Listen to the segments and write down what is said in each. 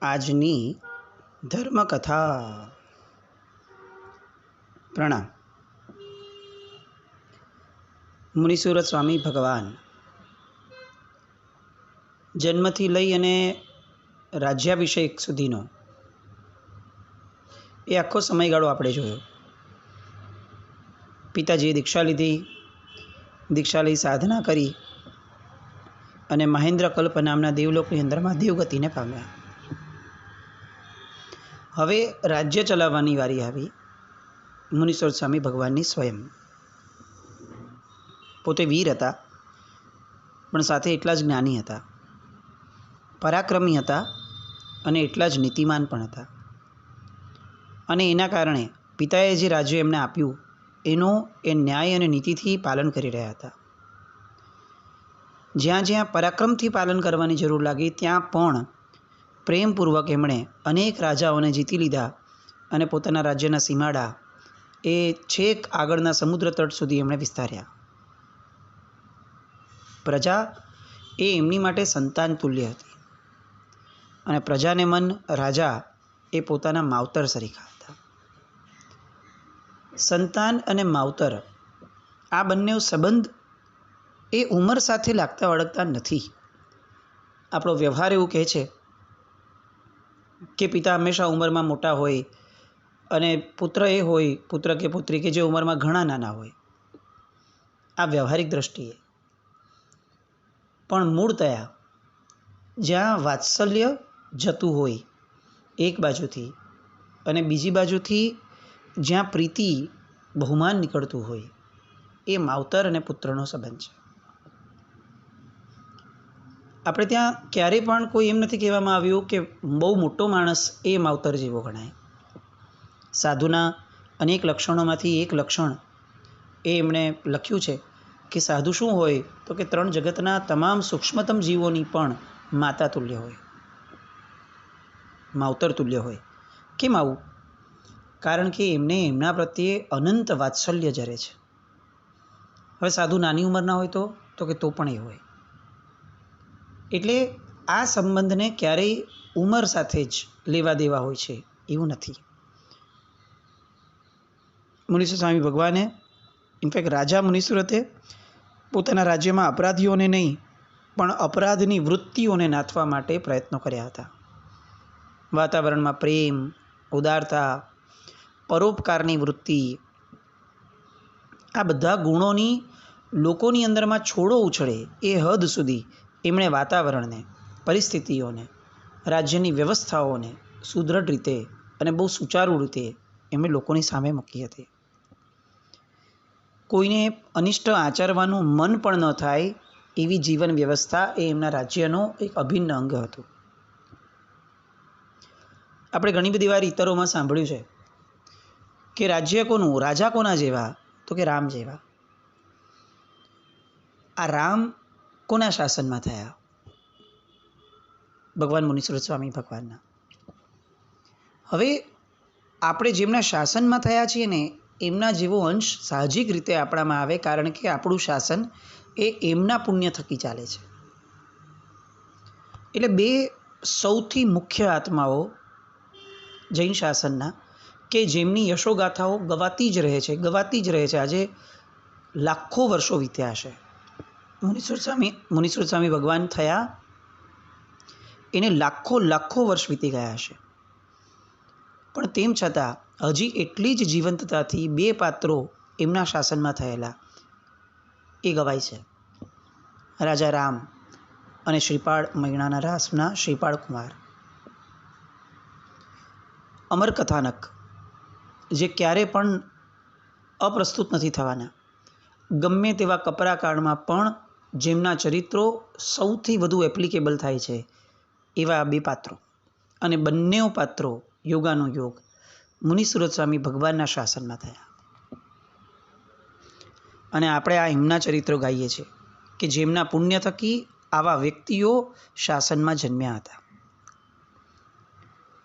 આજની ધર્મકથા. પ્રણામ. મુનિસુરત સ્વામી ભગવાન જન્મથી લઈ અને રાજ્યાભિષેક સુધીનો એ આખો સમયગાળો આપણે જોયો. પિતાજીએ દીક્ષા લીધી, દીક્ષા લઈ સાધના કરી અને મહેન્દ્ર કલ્પ નામના દેવલોકની અંદરમાં દેવગતિને પામ્યા. હવે રાજ્ય ચલાવવાની વારી આવી મુનિસુરત સ્વામી ભગવાનની સ્વયં. પોતે વીર હતા, પણ સાથે એટલા જ જ્ઞાની હતા, પરાક્રમી હતા અને એટલા જ નીતિમાન પણ હતા. અને એના કારણે પિતાએ જે રાજ્ય એમને આપ્યું એનું એ ન્યાય અને નીતિથી પાલન કરી રહ્યા હતા. જ્યાં જ્યાં પરાક્રમથી પાલન કરવાની જરૂર લાગી ત્યાં પણ પ્રેમપૂર્વક એમણે અનેક રાજાઓને જીતી લીધા અને પોતાના રાજ્યના સીમાડા એ છેક આગળના સમુદ્ર તટ સુધી એમણે વિસ્તાર્યા. પ્રજા એ એમની માટે સંતાન તુલ્ય હતી અને પ્રજાને મન રાજા એ પોતાના માવતર સરીખા હતા. સંતાન અને માવતર આ બંને સંબંધ એ ઉંમર સાથે લાગતા વળગતા નથી. આપણો વ્યવહાર એવું કહે છે કે પિતા હંમેશા ઉંમરમાં મોટા હોય અને પુત્ર એ હોય, પુત્ર કે પુત્રી કે જે ઉંમરમાં ઘણા નાના હોય. આ વ્યવહારિક દ્રષ્ટિએ. પણ મૂળતયા જ્યાં વાત્સલ્ય જતું હોય એક બાજુથી અને બીજી બાજુથી જ્યાં પ્રીતિ બહુમાન નીકળતું હોય એ માવતર અને પુત્રનો સંબંધ છે. આપણે ત્યાં ક્યારેય પણ કોઈ એમ નથી કહેવામાં આવ્યું કે બહુ મોટો માણસ એ માવતર જેવો ગણાય. સાધુના અનેક લક્ષણોમાંથી એક લક્ષણ એ એમણે લખ્યું છે કે સાધુ શું હોય તો કે 3 જગતના તમામ સૂક્ષ્મતમ જીવોની પણ માતા તુલ્ય હોય, માવતર તુલ્ય હોય. કેમ આવું? કારણ કે એમને એમના પ્રત્યે અનંત વાત્સલ્ય જરે છે. હવે સાધુ નાની ઉંમરના હોય તો કે તો પણ એ હોય. એટલે આ સંબંધને ક્યારેય ઉંમર સાથે જ લેવા દેવા હોય છે એવું નથી. મુનિસુરત સ્વામી ભગવાને ઇનફેક્ટ રાજા મુનિસુરતે પોતાના રાજ્યમાં અપરાધીઓને નહીં પણ અપરાધની વૃત્તિઓને નાથવા માટે પ્રયત્નો કર્યા હતા. વાતાવરણમાં પ્રેમ, ઉદારતા, પરોપકારની વૃત્તિ, આ બધા ગુણોની લોકોની અંદરમાં છોડો ઉછળે એ હદ સુધી એમણે વાતાવરણને, પરિસ્થિતિઓને, રાજ્યની વ્યવસ્થાઓને સુદૃઢ રીતે અને બહુ સુચારુ રીતે એમણે લોકોની સામે મૂકી હતી. કોઈને અનિષ્ટ આચરવાનું મન પણ ન થાય એવી જીવન વ્યવસ્થા એ એમના રાજ્યનો એક અભિન્ન અંગ હતું. આપણે ઘણી બધી વાર ઇતરોમાં સાંભળ્યું છે કે રાજ્ય કોનું, રાજા કોના જેવા? તો કે રામ જેવા. આ રામ કોના શાસનમાં થયા? ભગવાન મુનિસુરત સ્વામી ભગવાનના. હવે આપણે જેમના શાસનમાં થયા છીએ ને એમના જેવો અંશ સાહજિક રીતે આપણામાં આવે, કારણ કે આપણું શાસન એ એમના પુણ્ય થકી ચાલે છે. એટલે બે સૌથી મુખ્ય આત્માઓ જૈન શાસનના કે જેમની યશોગાથાઓ ગવાતી જ રહે છે. આજે લાખો વર્ષો વીત્યા હશે. મુનિસુરત સ્વામી ભગવાન થયા એને લાખો વર્ષ વીતી ગયા હશે, પણ તેમ છતાં હજી એટલી જ જીવંતતાથી બે પાત્રો એમના શાસનમાં થયેલા એ ગવાય છે. રાજા રામ અને શ્રીપાળ મૈણાના રાસના શ્રીપાળ કુમાર. અમર કથાનક જે ક્યારે પણ અપ્રસ્તુત નથી થવાના. ગમે તેવા કપરા કાળમાં પણ જેમના ચરિત્રો સૌથી વધુ એપ્લિકેબલ થાય છે એવા આ બે પાત્રો. અને બંને પાત્રો યોગાનો યોગ મુનિસુરત સ્વામી ભગવાનના શાસનમાં થયા. અને આપણે આ એમના ચરિત્રો ગાઈએ છીએ કે જેમના પુણ્ય થકી આવા વ્યક્તિઓ શાસનમાં જન્મ્યા હતા.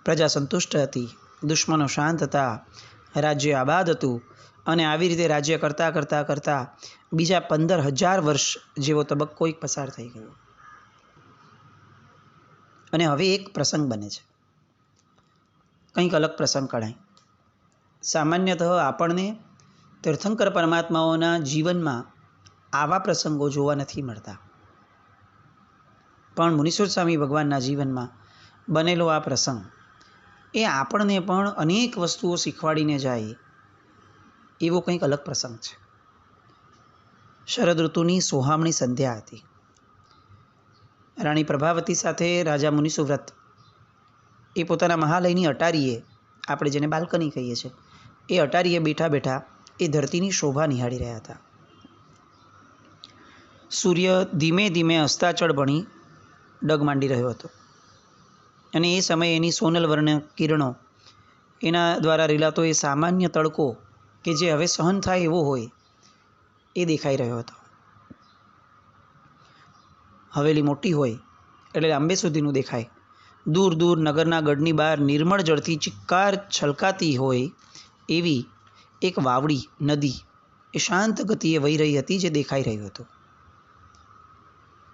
પ્રજા સંતુષ્ટ હતી, દુશ્મનો શાંત હતા, રાજ્ય આબાદ હતું. અને આવી રીતે રાજ્ય કરતાં કરતાં કરતાં બીજા 15,000 વર્ષ જેવો તબક્કો એક પસાર થઈ ગયો. અને હવે એક પ્રસંગ બને છે. કંઈક અલગ પ્રસંગ ગણાય. સામાન્યતઃ આપણને તીર્થંકર પરમાત્માઓના જીવનમાં આવા પ્રસંગો જોવા નથી મળતા, પણ મુનીશ્વર સ્વામી ભગવાનના જીવનમાં બનેલો આ પ્રસંગ એ આપણને પણ અનેક વસ્તુઓ શીખવાડીને જાય એવો કંઈક અલગ પ્રસંગ છે. શરદ ઋતુની સોહામણી સંધ્યા હતી. રાણી પ્રભાવતી સાથે રાજા મુનિસુવ્રત એ પોતાના મહાલયની અટારીએ, આપણે જેને બાલ્કની કહીએ છીએ, એ અટારીએ બેઠા બેઠા એ ધરતીની શોભા નિહાળી રહ્યા હતા. સૂર્ય ધીમે ધીમે અસ્તાચળ બની ડગ માંડી રહ્યો હતો અને એ સમયે એની સોનલ વર્ણ કિરણો એના દ્વારા રેલાતો એ સામાન્ય તડકો કે જે હવે સહન થાય એવો હોય એ દેખાઈ રહ્યો હતો. હવેલી મોટી હોય એટલે લાંબે સુધીનું દેખાય. દૂર દૂર નગરના ગઢની બહાર નિર્મળ જળથી ચિક્કાર છલકાતી હોય એવી એક વાવડી નદી એ શાંત ગતિએ વહી રહી હતી, જે દેખાઈ રહ્યું હતું.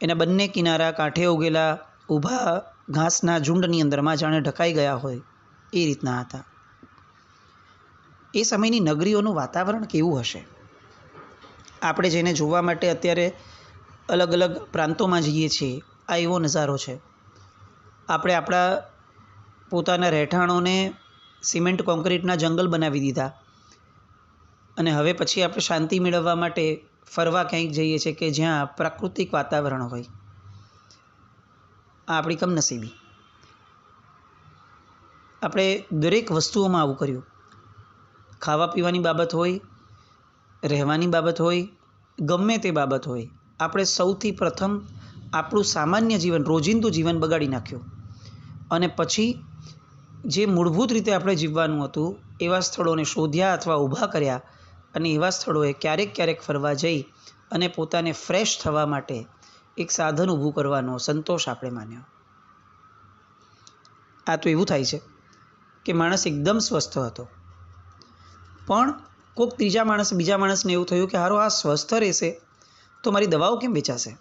એના બંને કિનારા કાંઠે ઉગેલા ઊભા ઘાસના ઝુંડની અંદરમાં જાણે ઢકાઈ ગયા હોય એ રીતના હતા. એ સમયની નગરીઓનું વાતાવરણ કેવું હશે? આપણે જેને જોવા માટે અત્યારે અલગ અલગ પ્રાંતોમાં જઈએ છીએ, આ એવો નજારો છે. આપણે આપણા પોતાના રહેઠાણોને સિમેન્ટ કોન્ક્રીટના જંગલ બનાવી દીધા અને હવે પછી આપણે શાંતિ મેળવવા માટે ફરવા ક્યાંક જઈએ છીએ કે જ્યાં પ્રાકૃતિક વાતાવરણ હોય. આ આપણી કમનસીબી. આપણે દરેક વસ્તુઓમાં આવું કર્યું. ખાવા પીવાની બાબત હોય, રહેવાની બાબત હોય, ગમે તે બાબત હોય, આપણે સૌથી પ્રથમ આપણું સામાન્ય જીવન, રોજિંદુ જીવન બગાડી નાખ્યું અને પછી જે મૂળભૂત રીતે આપણે જીવવાનું હતું એવા સ્થળોને શોધ્યા અથવા ઊભા કર્યા અને એવા સ્થળોએ ક્યારેક ક્યારેક ફરવા જઈ અને પોતાને ફ્રેશ થવા માટે એક સાધન ઊભું કરવાનો સંતોષ આપણે માન્યો. આ તો એવું થાય છે કે માણસ એકદમ સ્વસ્થ હતો, પણ કોઈક ત્રીજા માણસ, બીજા માણસને એવું થયું કે હારો આ સ્વસ્થ રહેશે તો મારી દવાઓ કેમ વેચાશે?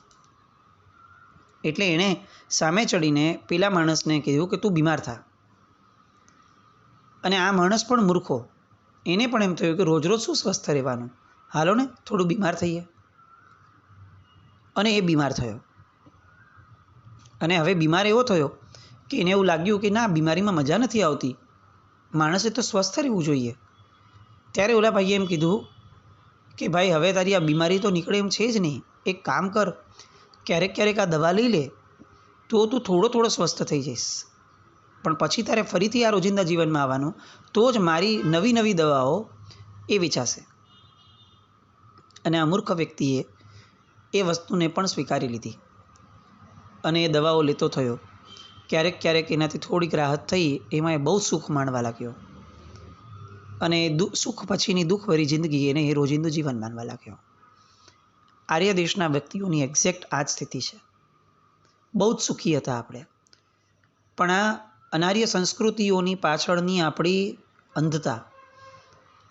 એટલે એણે સામે ચડીને પેલા માણસને કીધું કે તું બીમાર થા. અને આ માણસ પણ મૂર્ખો, એને પણ એમ થયું કે રોજ રોજ શું સ્વસ્થ રહેવાનું, હાલો ને થોડું બીમાર થઈએ. અને એ બીમાર થયો અને હવે બીમાર એવો થયો કે એને એવું લાગ્યું કે ના, બીમારીમાં મજા નથી આવતી, માણસે તો સ્વસ્થ રહેવું જોઈએ. ત્યારે ઓલા ભાઈએ એમ કીધું કે ભાઈ, હવે તારી આ બીમારી તો નીકળે એમ છે જ નહીં. એક કામ કર, ક્યારેક ક્યારેક આ દવા લઈ લે તો તું થોડો સ્વસ્થ થઈ જઈશ, પણ પછી તારે ફરીથી આ રોજિંદા જીવનમાં આવવાનું, તો જ મારી નવી નવી દવાઓ એ વેચાશે. અને આ મૂર્ખ વ્યક્તિએ એ વસ્તુને પણ સ્વીકારી લીધી અને એ દવાઓ લેતો થયો. ક્યારેક ક્યારેક એનાથી થોડીક રાહત થઈ, એમાં એ બહુ સુખ માણવા લાગ્યો અને સુખ પછીની દુઃખભરી જિંદગી એને એ રોજિંદુ જીવન માનવા લાગ્યો. આર્ય દેશના વ્યક્તિઓની એક્ઝેક્ટ આ જ સ્થિતિ છે. બહુ જ સુખી હતા આપણે, પણ આ અનાર્ય સંસ્કૃતિઓની પાછળની આપણી અંધતા,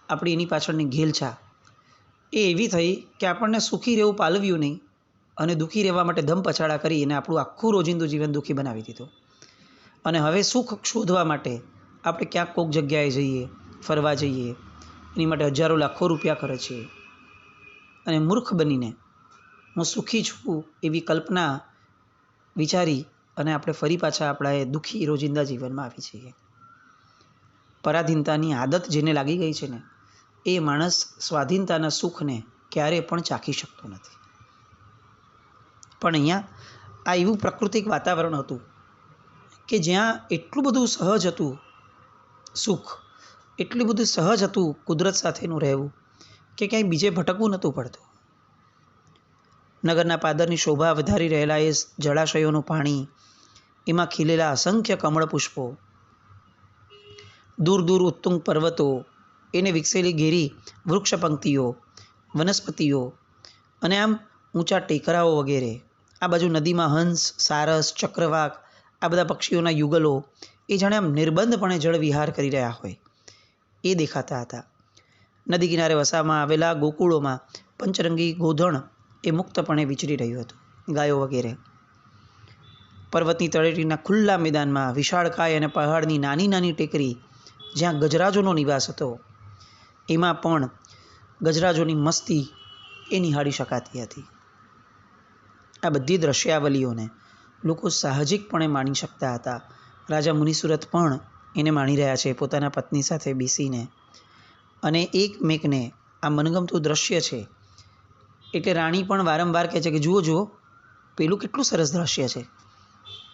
આપણી એની પાછળની ઘેલછા એ એવી થઈ કે આપણને સુખી રહેવું પાલવ્યું નહીં અને દુઃખી રહેવા માટે ધમપછાડા કરી અને આપણું આખું રોજિંદુ જીવન દુઃખી બનાવી દીધું. અને હવે સુખ શોધવા માટે આપણે ક્યાંક કોઈક જગ્યાએ જઈએ, ફરવા જઈએ, એની માટે હજારો લાખો રૂપિયા ખર્ચીએ અને મૂર્ખ બનીને હું સુખી છું એવી કલ્પના વિચારી અને આપણે ફરી પાછા આપણા એ દુઃખી રોજિંદા જીવનમાં આવી જઈએ. પરાધીનતાની આદત જેને લાગી ગઈ છે ને, એ માણસ સ્વાધીનતાના સુખને ક્યારેય પણ ચાખી શકતો નથી. પણ અહીંયા આ એવું પ્રાકૃતિક વાતાવરણ હતું કે જ્યાં એટલું બધું સહજ હતું સુખ, એટલું બધું સહજ હતું કુદરત સાથેનું રહેવું કે ક્યાંય બીજે ભટકવું નહોતું પડતું. નગરના પાદરની શોભા વધારી રહેલા એ જળાશયોનું પાણી, એમાં ખીલેલા અસંખ્ય કમળ પુષ્પો, દૂર દૂર ઉત્તુંગ પર્વતો, એને વિકસેલી ઘેરી વૃક્ષ પંક્તિઓ, વનસ્પતિઓ અને આમ ઊંચા ટેકરાઓ વગેરે. આ બાજુ નદીમાં હંસ, સારસ, ચક્રવાક, આ બધા પક્ષીઓના યુગલો એ જાણે આમ નિર્બંધપણે જળ વિહાર કરી રહ્યા હોય એ દેખાતા હતા. નદી કિનારે વસાવામાં આવેલા ગોકુળોમાં પંચરંગી ગોધણ એ મુક્તપણે વિચરી રહ્યું હતું, ગાયો વગેરે. પર્વતની તળેટીના ખુલ્લા મેદાનમાં વિશાળકાય અને પહાડની નાની નાની ટેકરી જ્યાં ગજરાજોનો નિવાસ હતો એમાં પણ ગજરાજોની મસ્તી એ નિહાળી શકાતી હતી. આ બધી દ્રશ્યાવલીઓને લોકો સાહજિકપણે માણી શકતા હતા. રાજા મુનિસુરત પણ એને માણી રહ્યા છે પોતાના પત્ની સાથે બેસીને, અને એકમેકને આ મનગમતું દ્રશ્ય છે એટલે રાણી પણ વારંવાર કહે છે કે જુઓ જુઓ, પેલું કેટલું સરસ દ્રશ્ય છે,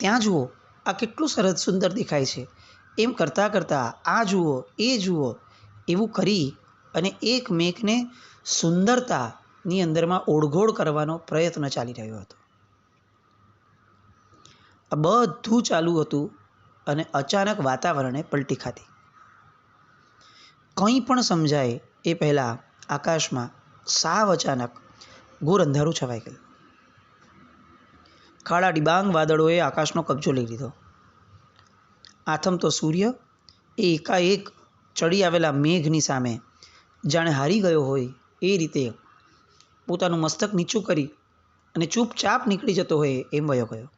ત્યાં જુઓ આ કેટલું સરસ સુંદર દેખાય છે, એમ કરતાં કરતાં આ જુઓ એ જુઓ એવું કરી અને એકમેકને સુંદરતાની અંદરમાં ઓળઘોળ કરવાનો પ્રયત્ન ચાલી રહ્યો હતો. આ બધું ચાલુ હતું અને અચાનક વાતાવરણે પલટી ખાધી. કંઈ પણ સમજાય એ પહેલાં આકાશમાં સાવ અચાનક ઘોર અંધારું છવાઈ ગયું. કાળા ડિબાંગ વાદળોએ આકાશનો કબજો લઈ લીધો. આથમતો સૂર્ય એ એકાએક ચડી આવેલા મેઘની સામે જાણે હારી ગયો હોય એ રીતે પોતાનું મસ્તક નીચું કરી અને ચૂપચાપ નીકળી જતો હોય એમ વયો ગયો.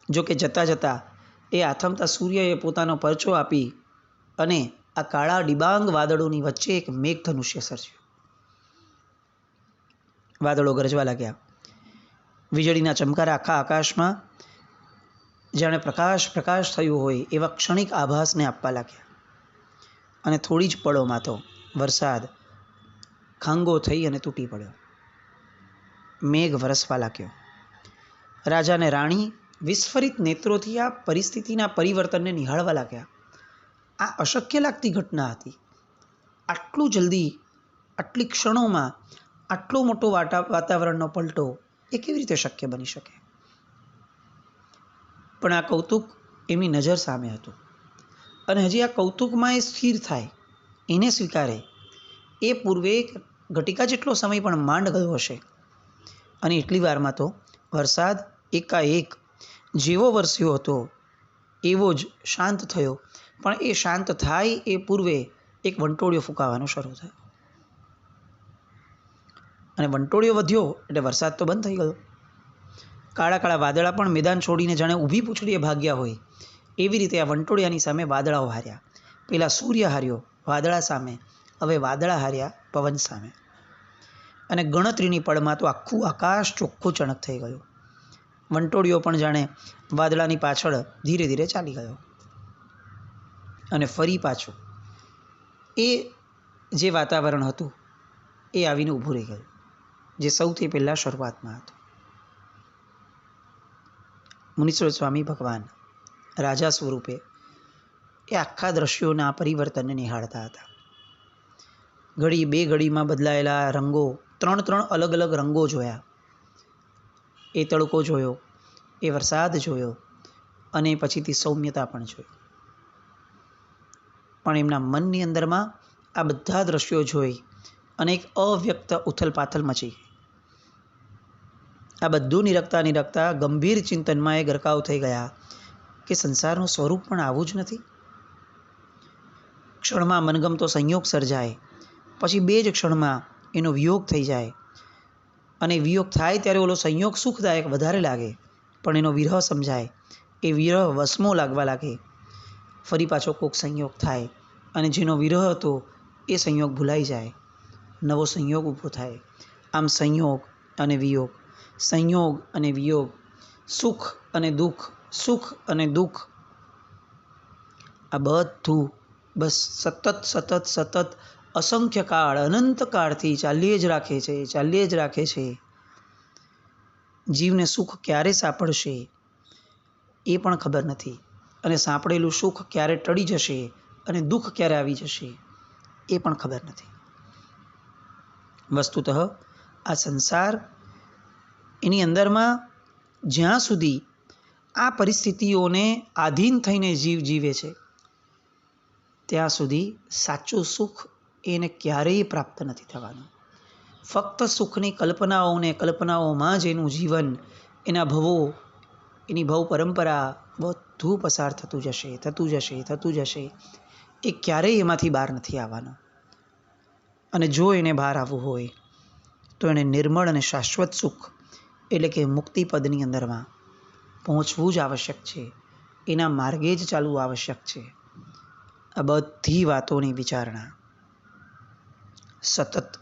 જો કે જતાં જતાં એ આથમતા સૂર્યએ પોતાનો પરચો આપી અને આ કાળા ડિબાંગ વાદળોની વચ્ચે એક મેઘધનુષ્ય સર્જ્યું. વાદળો ગરજવા લાગ્યા. વીજળીના ચમકારા આખા આકાશમાં જાણે પ્રકાશ પ્રકાશ થયું હોય એવા ક્ષણિક આભાસને આપવા લાગ્યા. અને થોડી જ પળોમાં તો વરસાદ ખાંગો થઈ અને તૂટી પડ્યો. મેઘ વરસવા લાગ્યો. રાજા અને રાણી વિસ્ફરિત નેત્રોથી આ પરિસ્થિતિના પરિવર્તનને નિહાળવા લાગ્યા. આ અશક્ય લાગતી ઘટના હતી. આટલું જલ્દી, આટલી ક્ષણોમાં આટલો મોટો વાતાવરણનો પલટો એ કેવી રીતે શક્ય બની શકે? પણ આ કૌતુક એમની નજર સામે હતું, અને હજી આ કૌતુકમાં એ સ્થિર થાય, એને સ્વીકારે એ પૂર્વે ઘટિકા જેટલો સમય પણ માંડ ગયો હશે. અને એટલી વારમાં તો વરસાદ એકાએક જેવો વરસ્યો હતો એવો જ શાંત થયો. પણ એ શાંત થાય એ પૂર્વે એક વંટોળિયો ફૂંકાવાનો શરૂ થયો. અને વંટોળિયો વધ્યો એટલે વરસાદ તો બંધ થઈ ગયો. કાળા કાળા વાદળા પણ મેદાન છોડીને જાણે ઊભી પૂંછડીએ ભાગ્યા હોય એવી રીતે આ વંટોળિયાની સામે વાદળાઓ હાર્યા. પહેલાં સૂર્ય હાર્યો વાદળા સામે, હવે વાદળા હાર્યા પવન સામે. અને ગણતરીની પળમાં તો આખું આકાશ ચોખ્ખું ચણક થઈ ગયું. વંટોળિયો પણ જાણે વાદળાની પાછળ ધીરે ધીરે ચાલી ગયો. અને ફરી પાછું એ જે વાતાવરણ હતું એ આવીને ઊભું રહી ગયું, જે સૌથી પહેલાં શરૂઆતમાં હતું. મુનીશ્વર સ્વામી ભગવાન રાજા સ્વરૂપે એ આખા દ્રશ્યોના પરિવર્તનને નિહાળતા હતા. ઘડી બે ઘડીમાં બદલાયેલા રંગો, 3 અલગ અલગ રંગો જોયા. એ તડકો જોયો, એ વરસાદ જોયો, અને પછીથી સૌમ્યતા પણ જોઈ. પણ એમના મનની અંદરમાં આ બધા દ્રશ્યો જોઈ અને એક અવ્યક્ત ઉથલપાથલ મચી ગઈ. આ બધું નિરખતા નિરખતા ગંભીર ચિંતનમાં એ ગરકાવ થઈ ગયા કે સંસારનું સ્વરૂપ પણ આવું જ નથી. ક્ષણમાં મનગમતો સંયોગ સર્જાય, પછી 2 જ ક્ષણમાં એનો વિયોગ થઈ જાય, અને વિયોગ થાય ત્યારે ઓલો સંયોગ સુખદાયક વધારે લાગે, પણ એનો વિરહ સમજાય, એ વિરહ વસમો લાગવા લાગે. ફરી પાછો કોઈક સંયોગ થાય અને જેનો વિરહ હતો એ સંયોગ ભૂલાઈ જાય, નવો સંયોગ ઊભો થાય. આમ સંયોગ અને વિયોગ, સંયોગ અને વિયોગ, સુખ અને દુઃખ, સુખ અને દુઃખ, આ બધું બસ સતત અસંખ્ય કાળ, અનંત કાળથી ચાલ્યે જ રાખે છે. જીવને સુખ ક્યારે સાંપડશે એ પણ ખબર નથી, અને સાંપડેલું સુખ ક્યારે ટળી જશે અને દુઃખ ક્યારે આવી જશે એ પણ ખબર નથી. વસ્તુતઃ આ સંસાર એની અંદરમાં જ્યાં સુધી આ પરિસ્થિતિઓને આધીન થઈને જીવે છે ત્યાં સુધી સાચું સુખ એને ક્યારેય પ્રાપ્ત નથી થવાનું. ફક્ત સુખની કલ્પનાઓમાં જ એનું જીવન, એના ભવો, એની ભવ પરંપરા બધું પસાર થતું જશે. એ ક્યારેય એમાંથી બહાર નથી આવવાનો. અને જો એને બહાર આવવું હોય તો એને નિર્મળ અને શાશ્વત સુખ એટલે કે મુક્તિપદની અંદરમાં પહોંચવું જ આવશ્યક છે. એના માર્ગે જ ચાલવું આવશ્યક છે. આ બધી વાતોની વિચારણા સતત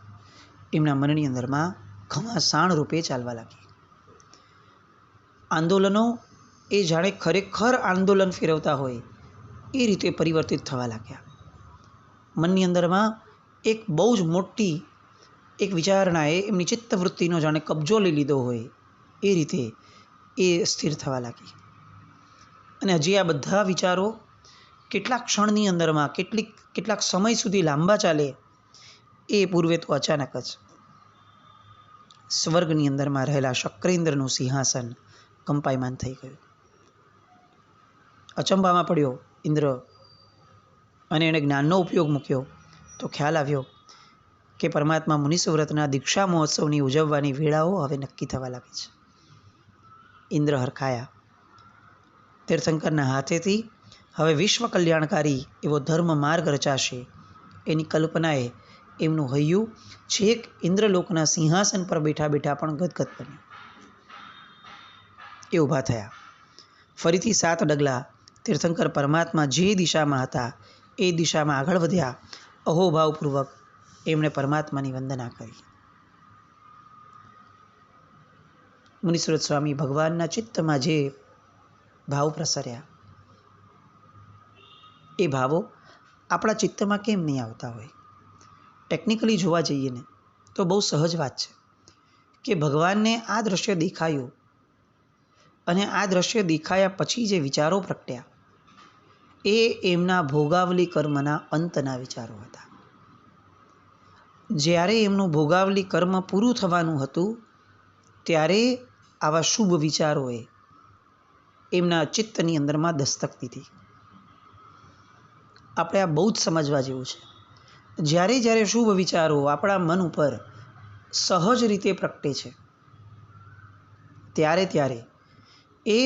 એમના મનની અંદરમાં ઘમાસાણ રૂપે ચાલવા લાગી. આંદોલનો એ જાણે ખરેખર આંદોલન ફેરવતા હોય એ રીતે પરિવર્તિત થવા લાગ્યા. મનની અંદરમાં એક બહુ જ મોટી એક વિચારણાએ એમની ચિત્તવૃત્તિનો જાણે કબજો લઈ લીધો હોય એ રીતે એ સ્થિર થવા લાગી. અને હજી આ બધા વિચારો કેટલાક ક્ષણની અંદરમાં કેટલાક સમય સુધી લાંબા ચાલે એ પૂર્વે તો અચાનક જ સ્વર્ગની અંદરમાં રહેલા શક્રેન્દ્રનું સિંહાસન કંપાયમાન થઈ ગયું. અચંબામાં પડ્યો ઇન્દ્ર અને એણે જ્ઞાનનો ઉપયોગ મૂક્યો તો ખ્યાલ આવ્યો કે પરમાત્મા મુનિસુવ્રતના દીક્ષા મહોત્સવની ઉજવવાની વેળાઓ હવે નક્કી થવા લાગી છે. ઇન્દ્ર હરખાયા. તીર્થંકરના હાથેથી હવે વિશ્વ કલ્યાણકારી એવો ધર્મ માર્ગ રચાશે એની કલ્પનાએ એમનું હૈયું છેક ઇન્દ્રલોકના સિંહાસન પર બેઠા બેઠા પણ ગદગદ બન્યું. એ ઊભા થયા. ફરીથી 7 ડગલા તીર્થંકર પરમાત્મા જે દિશામાં હતા એ દિશામાં આગળ વધ્યા. અહોભાવપૂર્વક એમણે પરમાત્માની વંદના કરી. મુનિસુરત સ્વામી ભગવાનના ચિત્તમાં જે ભાવ પ્રસર્યા એ ભાવો આપણા ચિત્તમાં કેમ નહીં આવતા હોય? ટેકનિકલી જોવા જઈએ ને તો બહુ સહજ વાત છે કે ભગવાનને આ દ્રશ્ય દેખાયું અને આ દ્રશ્ય દેખાયા પછી જે વિચારો પ્રગટ્યા એ એમના ભોગાવલી કર્મના અંતના વિચારો હતા. જ્યારે એમનું ભોગાવલી કર્મ પૂરું થવાનું હતું ત્યારે આવા શુભ વિચારોએ એમના ચિત્તની અંદરમાં દસ્તક દીધી. આપણે આ બહુ જ સમજવા જેવું છે. જ્યારે જ્યારે શુભ વિચારો આપણા મન ઉપર સહજ રીતે પ્રગટે છે ત્યારે ત્યારે એ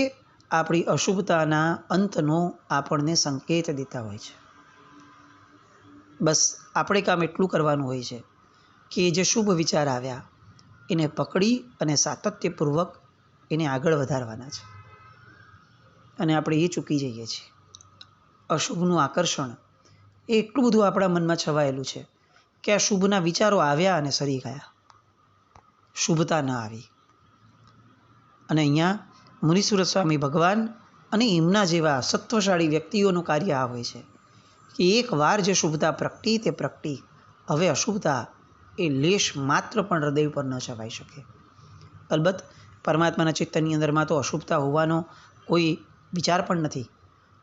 આપણી અશુભતાના અંતનો આપણને સંકેત દેતા હોય છે. બસ આપણે કામ એટલું કરવાનું હોય છે કે જે શુભ વિચાર આવ્યા એને પકડી અને સાતત્યપૂર્વક એને આગળ વધારવાના છે. અને આપણે એ ચૂકી જઈએ છીએ. અશુભનું આકર્ષણ એ એટલું બધું આપણા મનમાં છવાયેલું છે કે આ શુભના વિચારો આવ્યા અને સરી ગયા, શુભતા ન આવી. અને અહીંયા મુનિસુરત સ્વામી ભગવાન અને એમના જેવા સત્વશાળી વ્યક્તિઓનું કાર્ય આ હોય છે કે એકવાર જે શુભતા પ્રગટી તે પ્રગટી. હવે અશુભતા એ લેશ માત્ર પણ હૃદય પર ન છવાઈ શકે. અલબત્ત પરમાત્માના ચિત્તની અંદરમાં તો અશુભતા હોવાનો કોઈ વિચાર પણ નથી,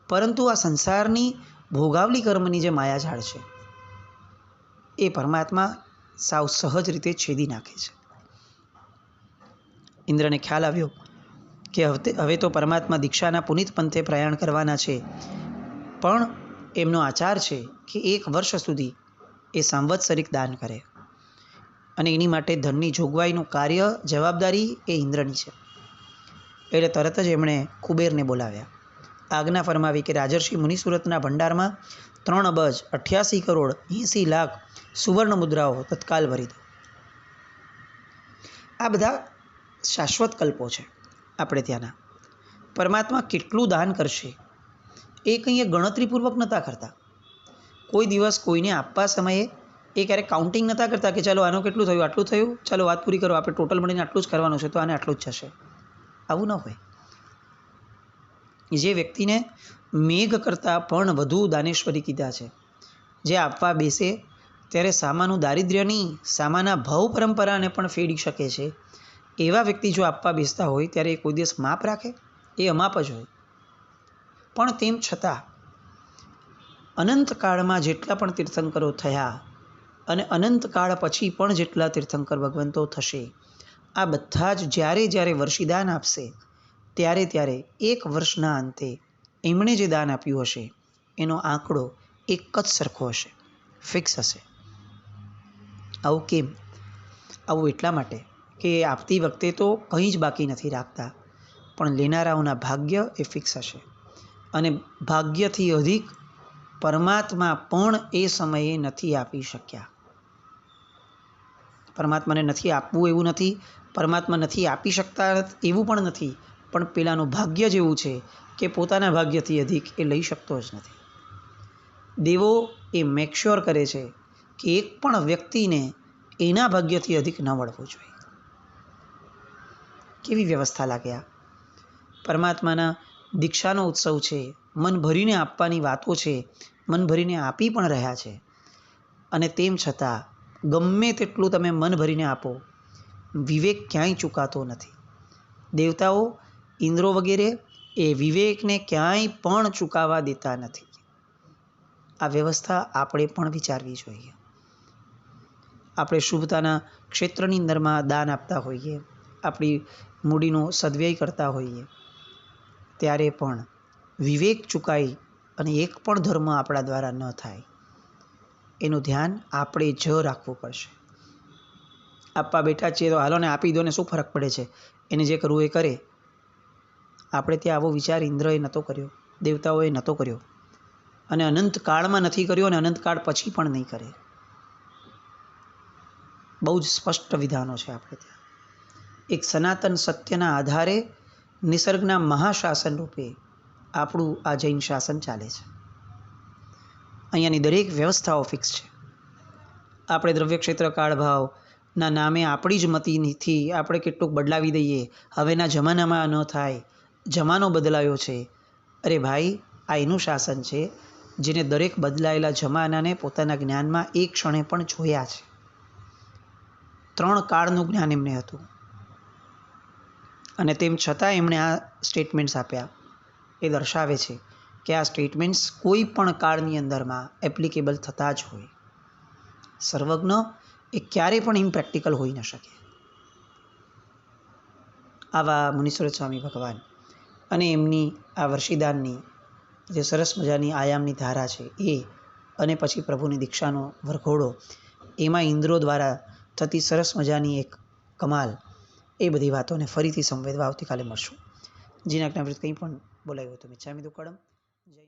પરંતુ આ સંસારની ભોગાવલી કર્મની જે માયાજાળ છે એ પરમાત્મા સાવ સહજ રીતે છેદી નાખે છે. ઇન્દ્રને ખ્યાલ આવ્યો કે હવે તો પરમાત્મા દીક્ષાના પુનિત પંથે પ્રયાણ કરવાના છે, પણ એમનો આચાર છે કે 1 વર્ષ સુધી એ સાંવત્સરિક દાન કરે અને એની માટે ધનની જોગવાઈનું કાર્ય જવાબદારી એ ઇન્દ્રની છે. એટલે તરત જ એમણે કુબેરને બોલાવ્યા. આજ્ઞા ફરમાવી કે રાજર્ષિ મુનિસુરતના ભંડારમાં 3,88,80,00,000 સુવર્ણ મુદ્રાઓ તત્કાલ ભરી દો. આ બધા શાશ્વત કલ્પો છે આપણે ત્યાંના. પરમાત્મા કેટલું દાન કરશે એ કંઈ ગણતરીપૂર્વક નહોતા કરતા. કોઈ દિવસ કોઈને આપવા સમયે એ ક્યારેક કાઉન્ટિંગ નહોતા કરતા કે ચાલો આનું કેટલું થયું, આટલું થયું, ચાલો વાત પૂરી કરો, આપણે ટોટલ મળીને આટલું જ કરવાનું છે તો આને આટલું જ જશે. આવું ન હોય. જે વ્યક્તિને મેઘ કરતાં પણ વધુ દાનેશ્વરી કીધા છે, જે આપવા બેસે ત્યારે સામાનું દારિદ્ર્ય નહીં, સામાના ભાવ પરંપરાને પણ ફેડી શકે છે, એવા વ્યક્તિ જો આપવા બેસતા હોય ત્યારે એ કોઈ દિવસ માપ રાખે? એ અમાપ જ હોય. પણ તેમ છતાં અનંતકાળમાં જેટલા પણ તીર્થંકરો થયા અને અનંતકાળ પછી પણ જેટલા તીર્થંકર ભગવંતો થશે, આ બધા જ જ્યારે જ્યારે વર્ષીદાન આપશે ત્યારે ત્યારે 1 વર્ષના અંતે એમણે જે દાન આપ્યું હશે એનો આંકડો એક જ સરખો હશે, ફિક્સ હશે. આવું કેમ? આવું એટલા માટે કે આપતી વખતે તો કંઈ જ બાકી નથી રાખતા, પણ લેનારાઓના ભાગ્ય એ ફિક્સ હશે. અને ભાગ્યથી અધિક પરમાત્મા પણ એ સમયે નથી આપી શક્યા. પરમાત્માને નથી આપવું એવું નથી, પરમાત્મા નથી આપી શકતા એવું પણ નથી, પણ પેલાનું ભાગ્ય જેવું છે કે પોતાના ભાગ્યથી અધિક એ લઈ શકતો જ નથી. દેવો એ મેકશ્યોર કરે છે કે એક પણ વ્યક્તિને એના ભાગ્યથી અધિક ન મળવું જોઈએ. કેવી વ્યવસ્થા લાગે આ? પરમાત્માના દીક્ષાનો ઉત્સવ છે, મન ભરીને આપવાની વાતો છે, મન ભરીને આપી પણ રહ્યા છે, અને તેમ છતાં ગમે તેટલું તમે મન ભરીને આપો, વિવેક ક્યાંય ચૂકાતો નથી. દેવતાઓ, ઇન્દ્રો વગેરે એ વિવેકને ક્યાંય પણ ચૂકાવા દેતા નથી. આ વ્યવસ્થા આપણે પણ વિચારવી જોઈએ. આપણે શુભતાના ક્ષેત્રની અંદરમાં દાન આપતા હોઈએ, આપણી મૂડીનો સદવ્યય કરતા હોઈએ, ત્યારે પણ વિવેક ચૂકાઈ અને એક પણ ધર્મ આપણા દ્વારા ન થાય એનું ધ્યાન આપણે જ રાખવું પડશે. આપવા બેઠા છીએ તો હાલો ને આપી દો ને, શું ફરક પડે છે, એને જે કરવું એ કરે. આપણે ત્યાં આવો વિચાર ઇન્દ્રએ નહોતો કર્યો, દેવતાઓએ નહોતો કર્યો, અને અનંત કાળમાં નથી કર્યો, અને અનંત કાળ પછી પણ નહીં કરે. બહુ જ સ્પષ્ટ વિધાનો છે આપણે ત્યાં. એક સનાતન સત્યના આધારે નિસર્ગના મહાશાસન રૂપે આપણું આ જૈન શાસન ચાલે છે. અહીંયાની દરેક વ્યવસ્થાઓ ફિક્સ છે. આપણે દ્રવ્યક્ષેત્ર કાળભાવના નામે આપણી જ મતીથી આપણે કેટલુંક બદલાવી દઈએ, હવેના જમાનામાં ન થાય, જમાનો બદલાયો છે. અરે ભાઈ, આ એનું શાસન છે જેને દરેક બદલાયેલા જમાનાને પોતાના જ્ઞાનમાં એક ક્ષણે પણ જોયા છે. 3 કાળનું જ્ઞાન એમને હતું, અને તેમ છતાં એમણે આ સ્ટેટમેન્ટ્સ આપ્યા. એ દર્શાવે છે કે આ સ્ટેટમેન્ટ્સ કોઈ પણ કાળની અંદરમાં એપ્લિકેબલ થતા જ હોય. સર્વજ્ઞ એ ક્યારેય પણ ઇમ્પ્રેક્ટિકલ હોઈ ન શકે. આવા મુનીશ્વર સ્વામી ભગવાન અને એમની આ વર્ષીદાનની જે સરસ મજાની આયામની ધારા છે એ, અને પછી પ્રભુની દીક્ષાનો વરઘોડો, એમાં ઇન્દ્રો દ્વારા થતી સરસ મજાની એક કમાલ, એ બધી વાતોને ફરીથી સંવેદવા આવતીકાલે મળશું. જીના જ્ઞાવૃત કંઈ પણ બોલાયું હતું મિચ્છામિ દુક્કડમ. જય